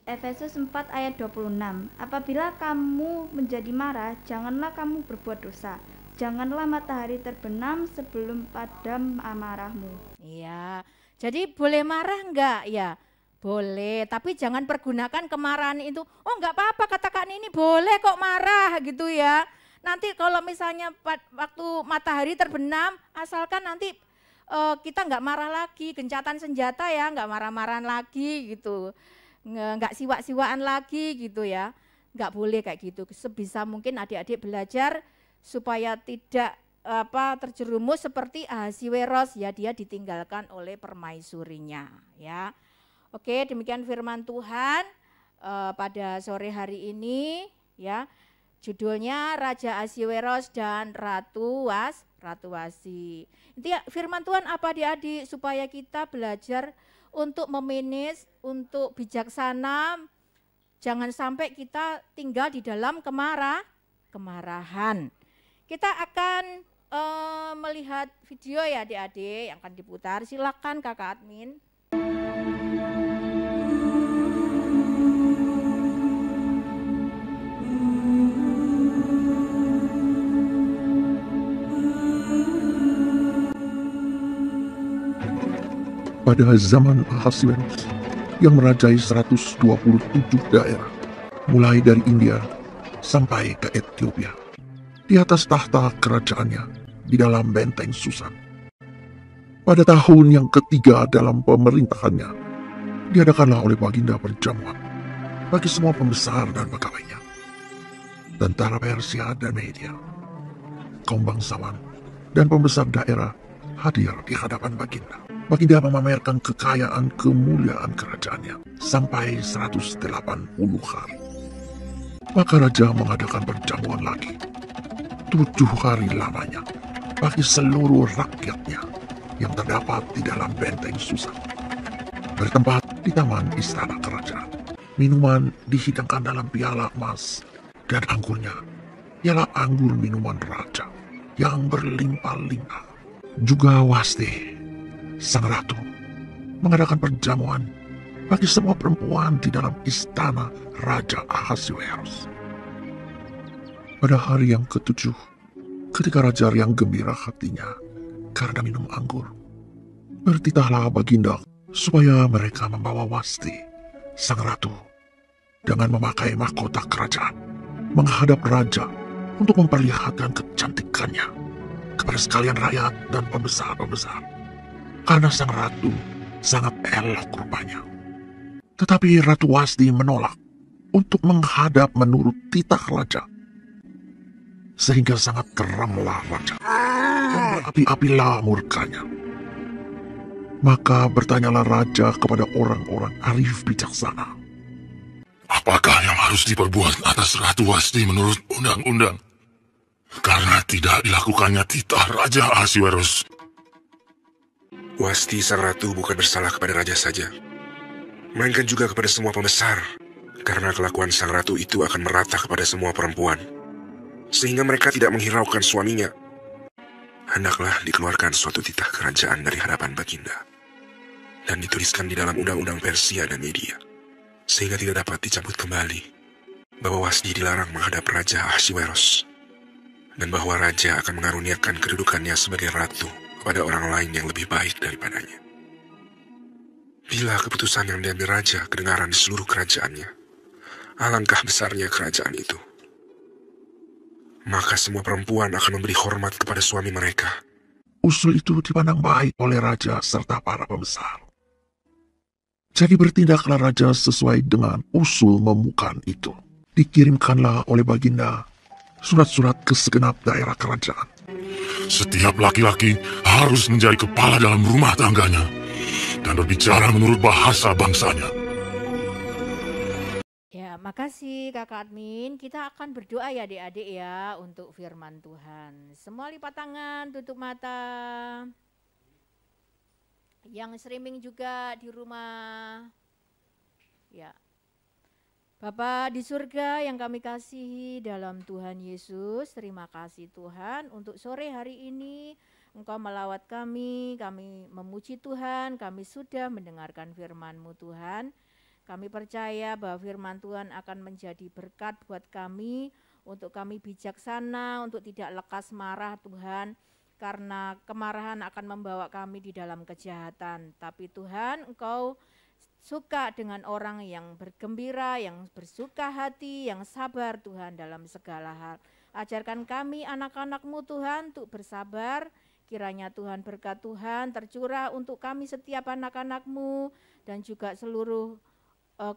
Efesus 4 ayat 26. Apabila kamu menjadi marah, janganlah kamu berbuat dosa. Janganlah matahari terbenam sebelum padam amarahmu. Iya, jadi boleh marah enggak? Ya, boleh. Tapi jangan pergunakan kemarahan itu. Oh enggak apa-apa kata Kak Nini, boleh kok marah gitu ya. Nanti kalau misalnya waktu matahari terbenam, asalkan nanti kita enggak marah lagi, gencatan senjata ya, enggak marah-marahan lagi gitu. Enggak siwak-siwaan lagi gitu ya. Enggak boleh kayak gitu. Sebisa mungkin adik-adik belajar supaya tidak terjerumus seperti Ahasiweros ya, dia ditinggalkan oleh permaisurinya ya. Oke, demikian firman Tuhan pada sore hari ini ya. Judulnya Raja Ahasiweros dan Ratu Wasti. Inti firman Tuhan apa adik-adik, supaya kita belajar untuk memanage, untuk bijaksana, jangan sampai kita tinggal di dalam kemarahan. Kita akan melihat video ya adik-adik yang akan diputar. Silakan kakak admin. Pada zaman Ahasiweros yang merajai 127 daerah, mulai dari India sampai ke Ethiopia. Di atas tahta kerajaannya, di dalam benteng Susan. Pada tahun yang ketiga dalam pemerintahannya, diadakanlah oleh Baginda perjamuan bagi semua pembesar dan pegawainya, tentara Persia dan Media, kaum bangsawan dan pembesar daerah hadir di hadapan Baginda. Baginda memamerkan kekayaan kemuliaan kerajaannya sampai 180 hari. Maka Raja mengadakan perjamuan lagi 7 hari lamanya bagi seluruh rakyatnya yang terdapat di dalam benteng Susan, bertempat di taman istana kerajaan. Minuman dihidangkan dalam piala emas dan anggurnya ialah anggur minuman raja yang berlimpah-limpah. Juga Wasti, sang ratu, mengadakan perjamuan bagi semua perempuan di dalam istana Raja Ahasuerus. Pada hari yang ke-7, ketika raja yang gembira hatinya karena minum anggur, bertitahlah Baginda supaya mereka membawa Wasti, sang ratu, dengan memakai mahkota kerajaan, menghadap raja untuk memperlihatkan kecantikannya kepada sekalian rakyat dan pembesar-pembesar. Karena sang ratu sangat elok rupanya. Tetapi Ratu Wasti menolak untuk menghadap menurut titah raja. Sehingga sangat geramlah raja, dan berapi-apilah murkanya. Maka bertanyalah raja kepada orang-orang arif bijaksana. Apakah yang harus diperbuat atas Ratu Wasti menurut undang-undang? Karena tidak dilakukannya titah Raja Ahasuerus. Wasti sang ratu bukan bersalah kepada raja saja, melainkan juga kepada semua pembesar, karena kelakuan sang ratu itu akan merata kepada semua perempuan, sehingga mereka tidak menghiraukan suaminya. Hendaklah dikeluarkan suatu titah kerajaan dari hadapan Baginda, dan dituliskan di dalam undang-undang Persia dan Media, sehingga tidak dapat dicabut kembali, bahwa Wasti dilarang menghadap Raja Ahasuerus, dan bahwa raja akan mengaruniakan kedudukannya sebagai ratu kepada orang lain yang lebih baik daripadanya. Bila keputusan yang diambil raja kedengaran di seluruh kerajaannya, alangkah besarnya kerajaan itu. Maka semua perempuan akan memberi hormat kepada suami mereka. Usul itu dipandang baik oleh raja serta para pembesar. Jadi bertindaklah raja sesuai dengan usul memukan itu. Dikirimkanlah oleh Baginda surat-surat ke segenap daerah kerajaan. Setiap laki-laki harus menjadi kepala dalam rumah tangganya dan berbicara menurut bahasa bangsanya. Ya, makasih Kakak Admin. Kita akan berdoa ya adik-adik ya untuk firman Tuhan. Semua lipat tangan, tutup mata. Yang streaming juga di rumah. Ya. Bapa di surga yang kami kasihi dalam Tuhan Yesus, terima kasih Tuhan untuk sore hari ini Engkau melawat kami memuji Tuhan, kami sudah mendengarkan firman-Mu Tuhan. Kami percaya bahwa firman Tuhan akan menjadi berkat buat kami, untuk kami bijaksana, untuk tidak lekas marah Tuhan, karena kemarahan akan membawa kami di dalam kejahatan. Tapi Tuhan, Engkau suka dengan orang yang bergembira, yang bersuka hati, yang sabar Tuhan dalam segala hal. Ajarkan kami anak-anak-Mu Tuhan untuk bersabar. Kiranya Tuhan berkat Tuhan tercurah untuk kami setiap anak-anak-Mu dan juga seluruh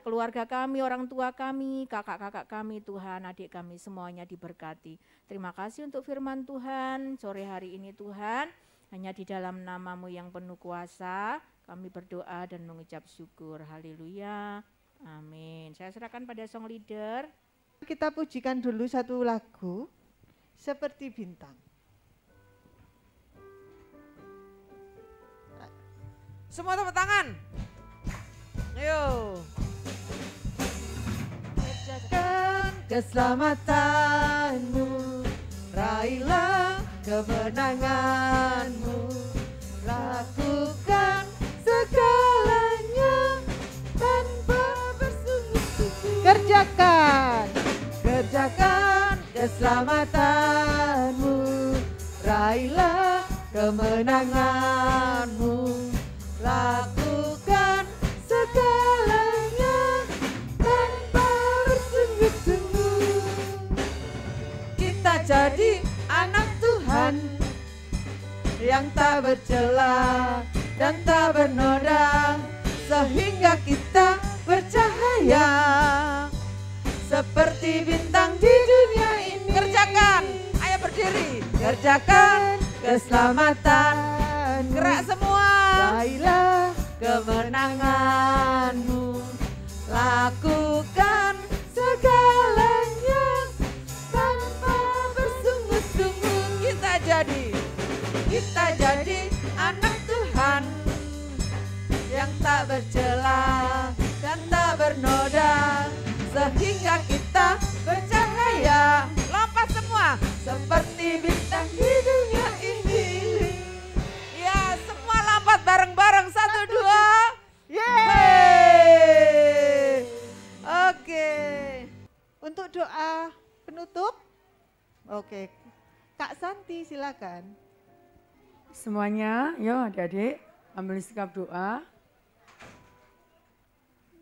keluarga kami, orang tua kami, kakak-kakak kami Tuhan, adik kami semuanya diberkati. Terima kasih untuk firman Tuhan sore hari ini Tuhan. Hanya di dalam nama-Mu yang penuh kuasa kami berdoa dan mengucap syukur. Haleluya. Amin. Saya serahkan pada song leader. Kita pujikan dulu satu lagu, Seperti Bintang. Semua tepuk tangan. Ayo. Kerjakan keselamatanmu, raihlah kemenanganmu, lakukan segalanya tanpa bersungguh-sungguh. Kerjakan keselamatanmu, raihlah kemenanganmu, lakukan segalanya tanpa bersungguh-sungguh. Kita jadi anak Tuhan yang tak bercela dan tak bernoda, sehingga kita bercahaya seperti bintang di dunia ini. Kerjakan, ayo berdiri. Kerjakan keselamatan, gerak semua. Raihlah kemenanganmu, lakukan segalanya tanpa bersungguh-sungguh. Kita jadi anak Tuhan yang tak bercela dan tak bernoda, sehingga kita bercahaya. Lompat semua seperti bintang di dunia ini. Ya, semua lompat bareng-bareng. 1, 2. Yeay. Oke. Untuk doa penutup. Oke. Kak Santi silakan. Semuanya, yuk adik-adik ambil sikap doa.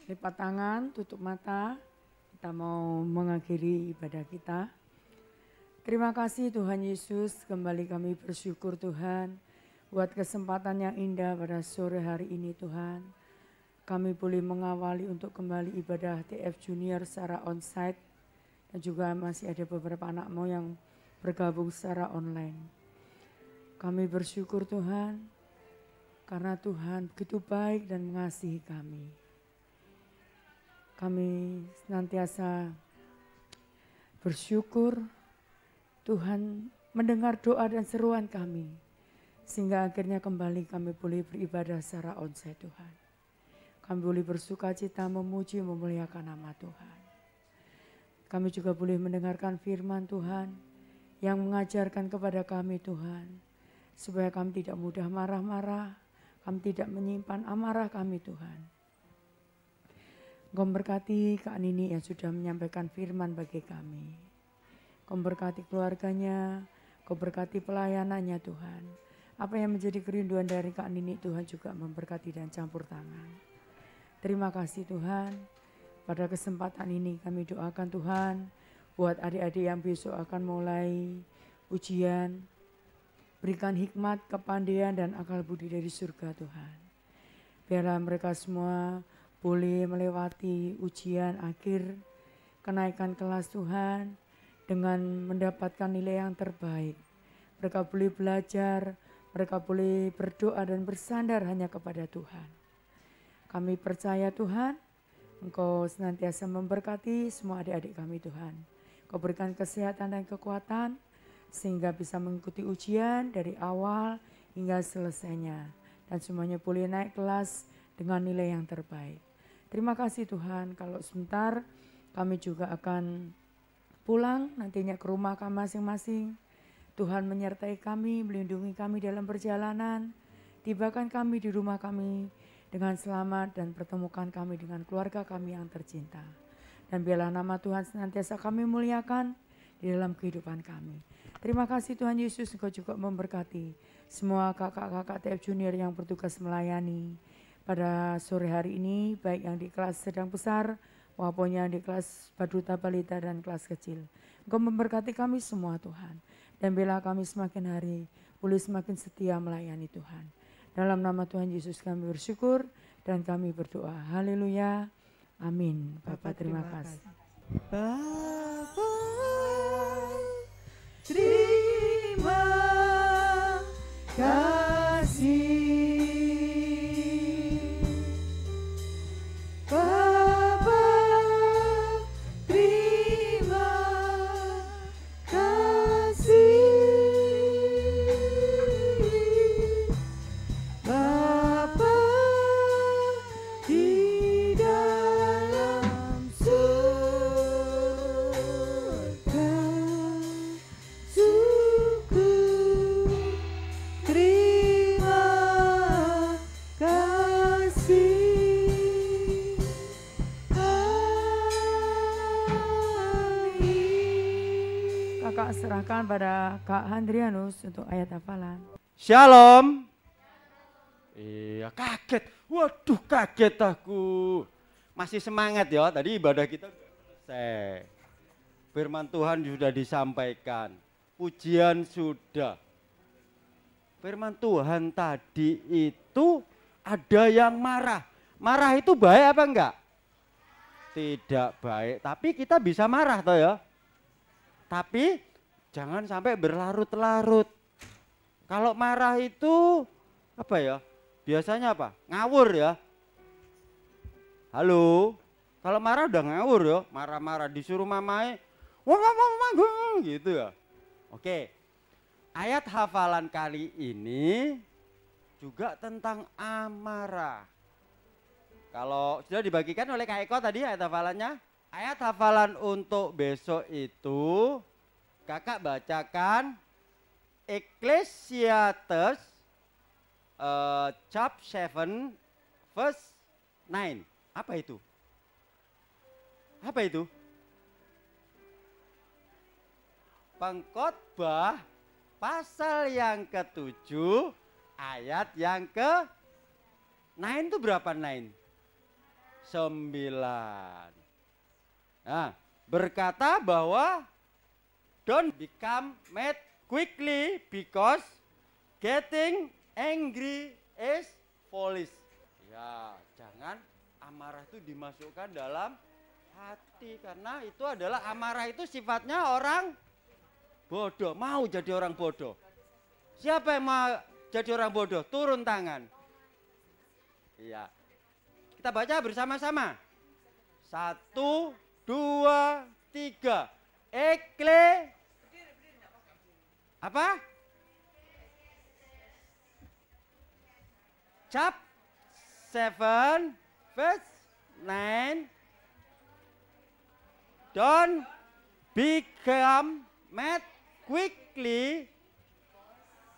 Lipat tangan, tutup mata. Kita mau mengakhiri ibadah kita. Terima kasih Tuhan Yesus, kembali kami bersyukur Tuhan buat kesempatan yang indah pada sore hari ini Tuhan. Kami boleh mengawali untuk kembali ibadah TF Junior secara onsite dan juga masih ada beberapa anakmu yang bergabung secara online. Kami bersyukur Tuhan karena Tuhan begitu baik dan mengasihi kami. Kami senantiasa bersyukur Tuhan mendengar doa dan seruan kami, sehingga akhirnya kembali kami boleh beribadah secara onsite Tuhan. Kami boleh bersuka cita memuji memuliakan nama Tuhan. Kami juga boleh mendengarkan firman Tuhan yang mengajarkan kepada kami Tuhan, supaya kami tidak mudah marah-marah, kami tidak menyimpan amarah kami Tuhan. Engkau berkati Kak Nini yang sudah menyampaikan firman bagi kami. Kau berkati keluarganya, Kau berkati pelayanannya Tuhan. Apa yang menjadi kerinduan dari Kak Nini Tuhan juga memberkati dan campur tangan. Terima kasih Tuhan, pada kesempatan ini kami doakan Tuhan, buat adik-adik yang besok akan mulai ujian, berikan hikmat, kepandaian dan akal budi dari surga Tuhan. Biarlah mereka semua boleh melewati ujian akhir, kenaikan kelas Tuhan, dengan mendapatkan nilai yang terbaik. Mereka boleh belajar, mereka boleh berdoa dan bersandar hanya kepada Tuhan. Kami percaya Tuhan, Engkau senantiasa memberkati semua adik-adik kami Tuhan. Kau berikan kesehatan dan kekuatan, sehingga bisa mengikuti ujian dari awal hingga selesainya. Dan semuanya boleh naik kelas dengan nilai yang terbaik. Terima kasih Tuhan, kalau sebentar kami juga akan pulang nantinya ke rumah kami masing-masing. Tuhan menyertai kami, melindungi kami dalam perjalanan. Tibakan kami di rumah kami dengan selamat dan pertemukan kami dengan keluarga kami yang tercinta. Dan biarlah nama Tuhan senantiasa kami muliakan di dalam kehidupan kami. Terima kasih Tuhan Yesus, Engkau juga memberkati semua kakak-kakak TF Junior yang bertugas melayani pada sore hari ini, baik yang di kelas sedang besar maupun yang di kelas Baduta Balita dan kelas kecil. Engkau memberkati kami semua Tuhan. Dan bila kami semakin hari boleh semakin setia melayani Tuhan. Dalam nama Tuhan Yesus kami bersyukur dan kami berdoa. Haleluya. Amin. Bapa terima kasih. Bapa Terima kasih. Serahkan pada Kak Handrianus untuk ayat hafalan. Shalom. Iya, kaget. Waduh, kaget aku. Masih semangat ya, tadi ibadah kita sudah selesai. Firman Tuhan sudah disampaikan. Pujian sudah. Firman Tuhan tadi itu ada yang marah. Marah itu baik apa enggak? Tidak baik, tapi kita bisa marah toh ya. Tapi jangan sampai berlarut-larut. Kalau marah itu apa ya? Biasanya apa? Ngawur ya. Halo. Kalau marah udah ngawur ya. Marah-marah disuruh mamai, wah ngomong gitu ya. Oke. Ayat hafalan kali ini juga tentang amarah. Kalau sudah dibagikan oleh Kak Eko tadi ayat hafalannya. Ayat hafalan untuk besok itu Kakak bacakan Ecclesiastes chapter 7 verse 9. Apa itu? Apa itu? Pengkhotbah pasal yang ke-7 ayat yang ke-9 itu berapa 9? 9. Nah, berkata bahwa don't become mad quickly because getting angry is foolish. Ya, jangan amarah itu dimasukkan dalam hati karena itu adalah amarah itu sifatnya orang bodoh. Mau jadi orang bodoh? Siapa yang mau jadi orang bodoh? Turun tangan. Iya. Kita baca bersama-sama. 1, 2, 3. Ekle. Apa? Cap 7 verse 9. Don't become mad quickly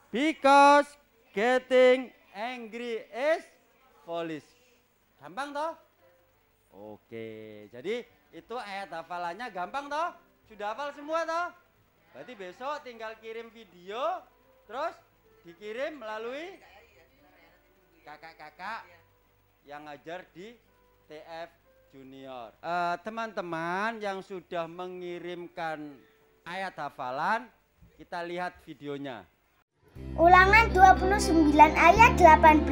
because getting angry is foolish. Gampang toh? Oke, jadi itu ayat hafalannya gampang toh? Sudah hafal semua toh? Berarti besok tinggal kirim video, terus dikirim melalui kakak-kakak yang ngajar di TF Junior. Teman-teman yang sudah mengirimkan ayat hafalan, kita lihat videonya. Ulangan 29 ayat 18.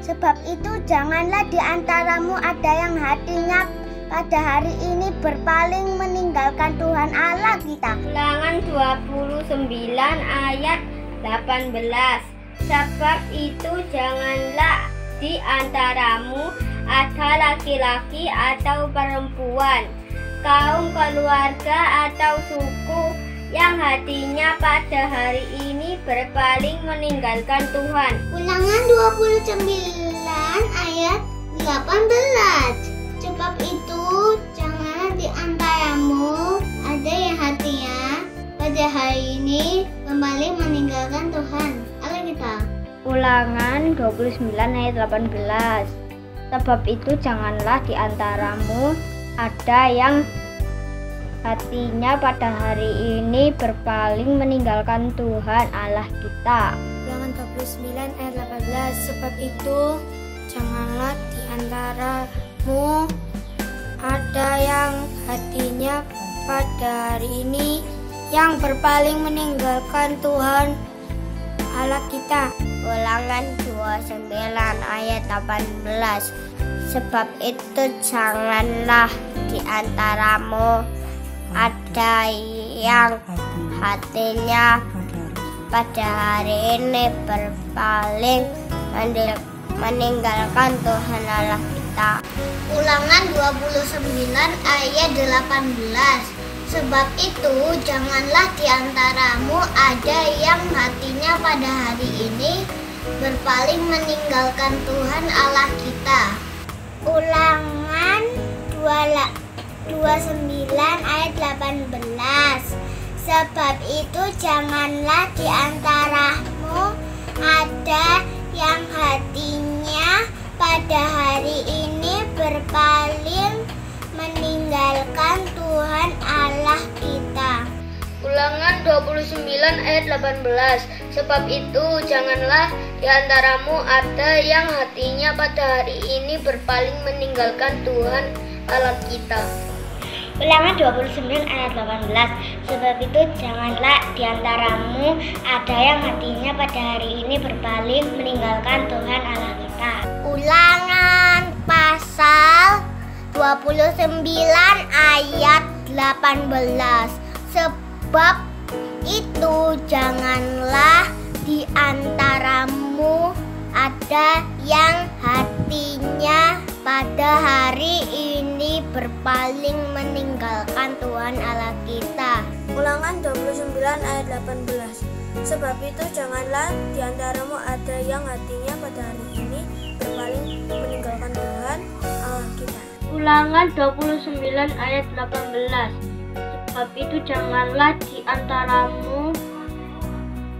Sebab itu janganlah di antaramu ada yang hatinya pada hari ini berpaling meninggalkan Tuhan Allah kita. Ulangan 29 ayat 18. Sebab itu janganlah di antaramu ada laki-laki atau perempuan, kaum keluarga atau suku yang hatinya pada hari ini berpaling meninggalkan Tuhan. Ulangan 29 ayat 18. Sebab itu janganlah di antaramu ada yang hatinya pada hari ini berpaling meninggalkan Tuhan Allah kita. Ulangan 29 ayat 18. Sebab itu janganlah di antaramu ada yang hatinya pada hari ini berpaling meninggalkan Tuhan Allah kita. Ulangan 29 ayat 18. Sebab itu janganlah di antaramu ada yang hatinya pada hari ini yang berpaling meninggalkan Tuhan Allah kita. Ulangan 29 ayat 18. Sebab itu janganlah di antaramu ada yang hatinya pada hari ini berpaling meninggalkan Tuhan Allah kita. Ulangan 29 ayat 18. Sebab itu janganlah di antaramu ada yang hatinya pada hari ini berpaling meninggalkan Tuhan Allah kita. Ulangan 29 ayat 18. Sebab itu janganlah di antaramu ada yang hatinya pada hari ini berpaling meninggalkan Tuhan Allah kita. Ulangan 29 ayat 18. Sebab itu janganlah di antaramu ada yang hatinya pada hari ini berpaling meninggalkan Tuhan Allah kita. Ulangan 29 ayat 18. Sebab itu janganlah di antaramu ada yang hatinya pada hari ini berpaling meninggalkan Tuhan Allah kita. Ulangan pasal 29 ayat 18. Sebab itu janganlah di antaramu ada yang hatinya pada hari ini berpaling meninggalkan Tuhan Allah kita. Ulangan 29 ayat 18. Sebab itu janganlah di antaramu ada yang hatinya pada hari ini berpaling meninggalkan Tuhan Allah kita. Ulangan 29 ayat 18. Sebab itu janganlah di antaramu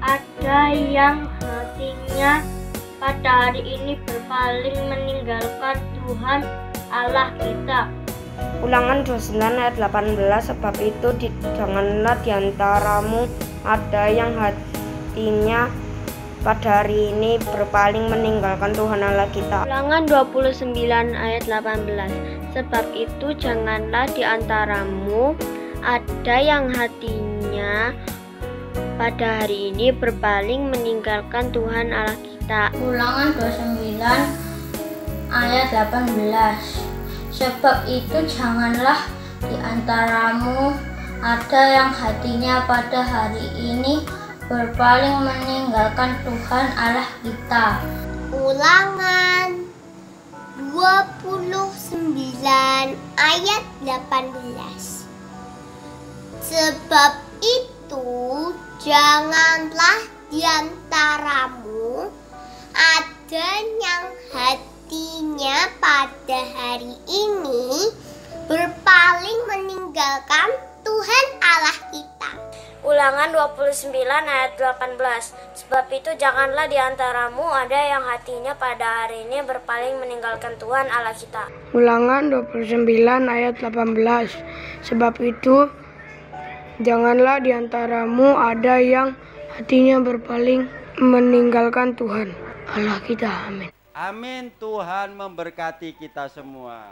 ada yang hatinya pada hari ini berpaling meninggalkan Tuhan Allah kita. Ulangan 29 ayat 18, sebab itu janganlah diantaramu ada yang hatinya pada hari ini berpaling meninggalkan Tuhan Allah kita. Ulangan 29 ayat 18, sebab itu janganlah diantaramu ada yang hatinya pada hari ini berpaling meninggalkan Tuhan Allah kita. Ulangan 29 ayat 18, sebab itu janganlah di antaramu ada yang hatinya pada hari ini berpaling meninggalkan Tuhan Allah kita. Ulangan 29 ayat 18, sebab itu janganlah di antaramu ada yang hatinya pada hari ini berpaling meninggalkan Tuhan Allah kita. Ulangan 29 ayat 18, sebab itu janganlah di antaramu ada yang hatinya pada hari ini berpaling meninggalkan Tuhan Allah kita. Ulangan 29 ayat 18, sebab itu janganlah di antaramu ada yang hatinya berpaling meninggalkan Tuhan Allah kita. Amin. Amin. Tuhan memberkati kita semua.